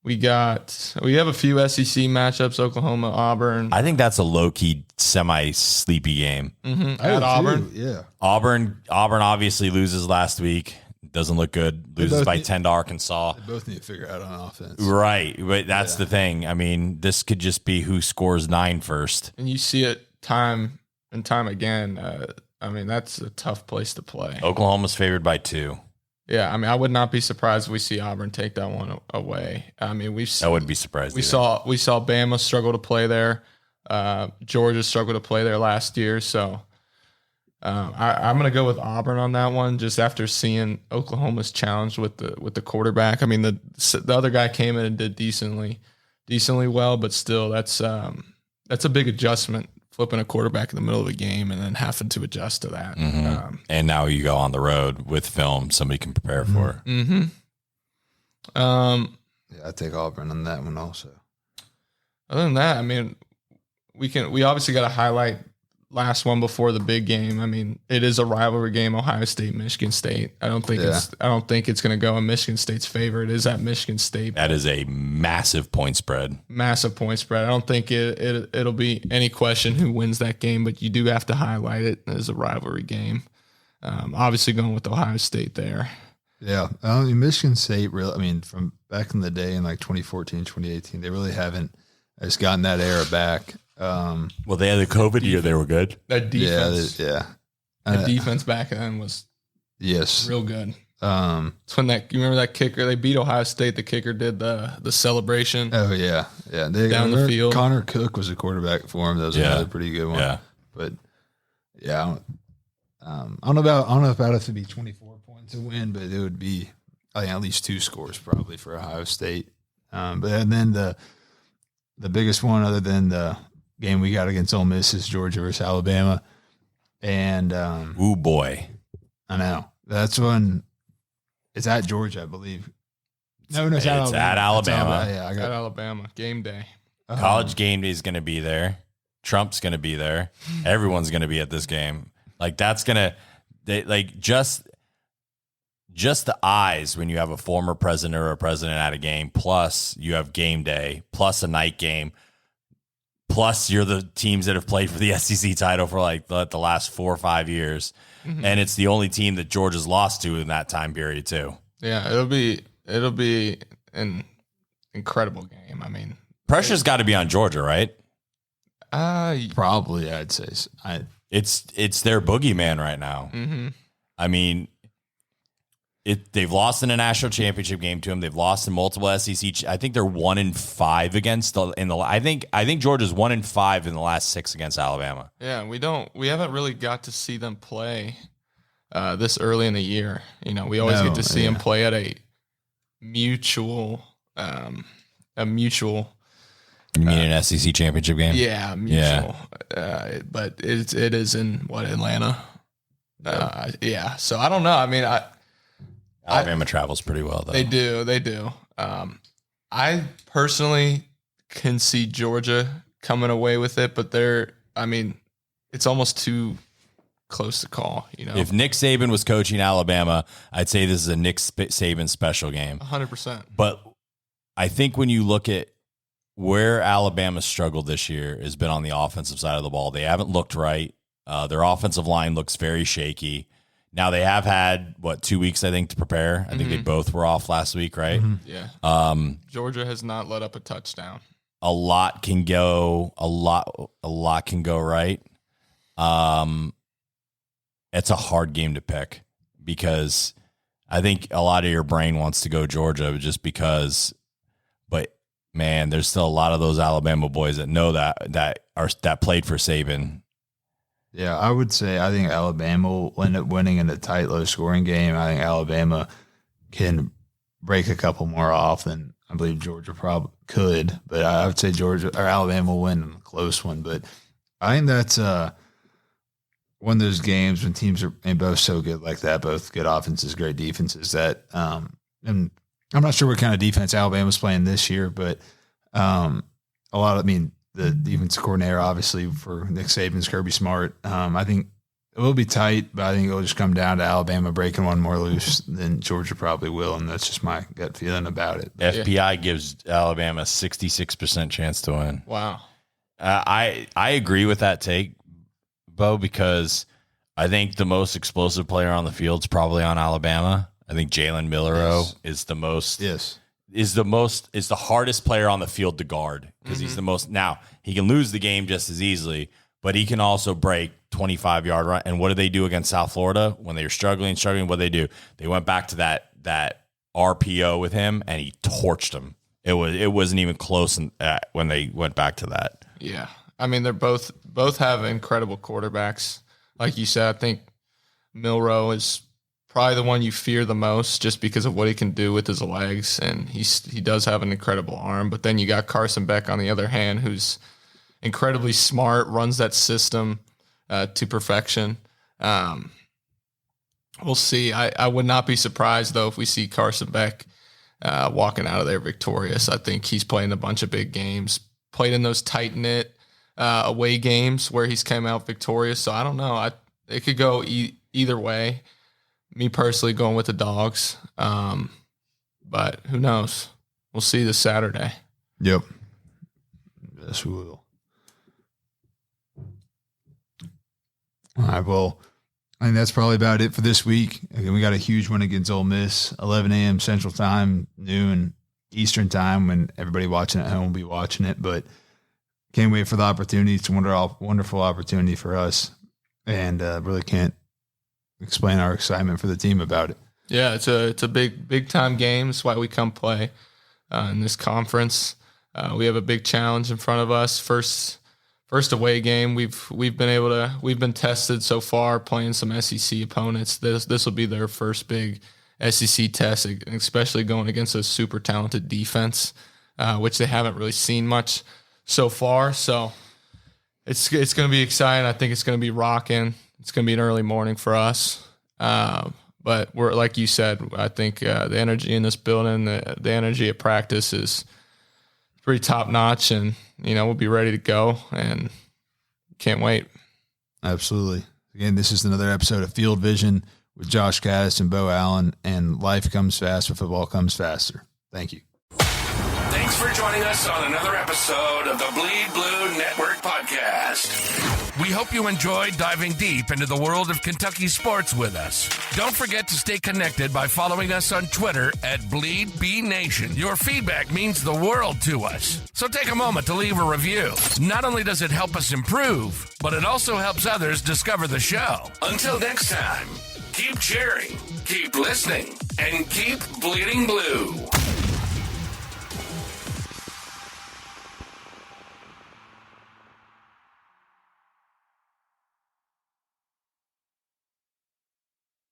We have a few SEC matchups: Oklahoma, Auburn. I think that's a low key semi sleepy game. At Auburn. Yeah. Auburn obviously loses last week. Doesn't look good. Loses by 10 to Arkansas. They both need to figure out on offense. Right. But that's the thing. I mean, this could just be who scores 9 first. And you see it time and time again. I mean, that's a tough place to play. Oklahoma's favored by 2. Yeah, I mean, I would not be surprised if we see Auburn take that one away. I mean, I wouldn't be surprised. We saw Bama struggle to play there. Georgia struggled to play there last year. So I'm going to go with Auburn on that one, just after seeing Oklahoma's challenge with the quarterback. I mean, the other guy came in and did decently well, but still, that's a big adjustment, flipping a quarterback in the middle of a game and then having to adjust to that. And now you go on the road with film somebody can prepare for. Yeah, I take Auburn on that one also. Other than that, I mean, we obviously got to highlight last one before the big game. I mean, it is a rivalry game, Ohio State, Michigan State. I don't think it's going to go in Michigan State's favor. It is at Michigan State. That is a massive point spread. Massive point spread. I don't think it'll be any question who wins that game, but you do have to highlight it as a rivalry game. Obviously going with Ohio State there. Yeah. I mean, Michigan State from back in the day in like 2014, 2018, they really haven't just gotten that era back. Well, they had the COVID year. They were good. That defense. Yeah. The defense back then was real good. It's when you remember that kicker, they beat Ohio State. The kicker did the celebration. Oh yeah. Yeah. Down the field. Connor Cook was a quarterback for him. That was another pretty good one. Yeah. But yeah, I don't know about it to be 24 points to win, but it would be, I think, at least 2 scores probably for Ohio State. But then the biggest one other than the game we got against Ole Miss is Georgia versus Alabama. And ooh boy. I know. That's when it's at Georgia, I believe. No, it's at Alabama. Yeah, I got Alabama. Game day. College game day is going to be there. Trump's going to be there. Everyone's going to be at this game. Like that's going to just the eyes when you have a former president or a president at a game, plus you have game day, plus a night game, plus you're the teams that have played for the SEC title for like the last 4 or 5 years. Mm-hmm. And it's the only team that Georgia's lost to in that time period too. Yeah, it'll be an incredible game. I mean, pressure's got to be on Georgia, right? Probably, I'd say. It's their boogeyman right now. Mm-hmm. I mean, they've lost in a national championship game to them. They've lost in multiple SEC. I think they're 1-5 against I think Georgia's 1-5 in the last 6 against Alabama. Yeah, we haven't really got to see them play this early in the year. You know, we always get to see them play at a mutual. You mean an SEC championship game? Yeah, mutual. Yeah. But it is in Atlanta. Yeah. So I don't know. I mean, Alabama travels pretty well though. They do. I personally can see Georgia coming away with it, but it's almost too close to call. You know, if Nick Saban was coaching Alabama, I'd say this is a Nick Saban special game. 100%. But I think when you look at where Alabama struggled this year has been on the offensive side of the ball. They haven't looked right. Their offensive line looks very shaky. Now they have had 2 weeks, I think, to prepare. I think they both were off last week, right? Mm-hmm. Yeah. Georgia has not let up a touchdown. A lot can go right. It's a hard game to pick because I think a lot of your brain wants to go Georgia just because, but man, there's still a lot of those Alabama boys that know that played for Saban. Yeah, I would say I think Alabama will end up winning in a tight, low-scoring game. I think Alabama can break a couple more off than I believe Georgia probably could. But I would say Alabama will win in a close one. But I think that's one of those games when teams are both so good like that, both good offenses, great defenses. That and I'm not sure what kind of defense Alabama's playing this year, but the defense coordinator, obviously, for Nick Saban's Kirby Smart. I think It will be tight, but I think it will just come down to Alabama breaking one more loose than Georgia probably will, and that's just my gut feeling about it. FPI gives Alabama a 66% chance to win. Wow. I agree with that take, Beau, because I think the most explosive player on the field is probably on Alabama. I think Jalen Milroe is the most. Yes. Is the hardest player on the field to guard because he's the most. Now, he can lose the game just as easily, but he can also break 25-yard run. And what did they do against South Florida when they were struggling? What did they do? They went back to that RPO with him, and he torched him. It wasn't even close when they went back to that. Yeah. I mean, they're both have incredible quarterbacks. Like you said, I think Milroe is probably the one you fear the most just because of what he can do with his legs, and he does have an incredible arm. But then you got Carson Beck on the other hand, who's incredibly smart, runs that system to perfection. We'll see. I would not be surprised, though, if we see Carson Beck walking out of there victorious. I think he's playing a bunch of big games, played in those tight-knit away games where he's come out victorious. So I don't know. It could go either way. Me personally going with the Dogs, but who knows? We'll see this Saturday. Yep. Yes, we will. All right, well, I think that's probably about it for this week. Again, we got a huge one against Ole Miss, 11 a.m. Central Time, noon Eastern Time, when everybody watching at home will be watching it. But can't wait for the opportunity. It's a wonderful opportunity for us, and really can't explain our excitement for the team about it. Yeah, it's a big time game. That's why we come play in this conference. We have a big challenge in front of us. First away game. We've been tested so far playing some SEC opponents. This will be their first big SEC test, especially going against a super talented defense, which they haven't really seen much so far. So it's going to be exciting. I think it's going to be rocking. It's going to be an early morning for us. But we're, like you said, I think the energy in this building, the energy at practice is pretty top notch, and we'll be ready to go and can't wait. Absolutely. Again, this is another episode of Field Vision with Josh Kattus and Beau Allen, and life comes fast, but football comes faster. Thank you. Thanks for joining us on another episode of the Bleed Blue Network podcast. We hope you enjoyed diving deep into the world of Kentucky sports with us. Don't forget to stay connected by following us on Twitter at BleedBNation. Your feedback means the world to us, so take a moment to leave a review. Not only does it help us improve, but it also helps others discover the show. Until next time, keep cheering, keep listening, and keep bleeding blue.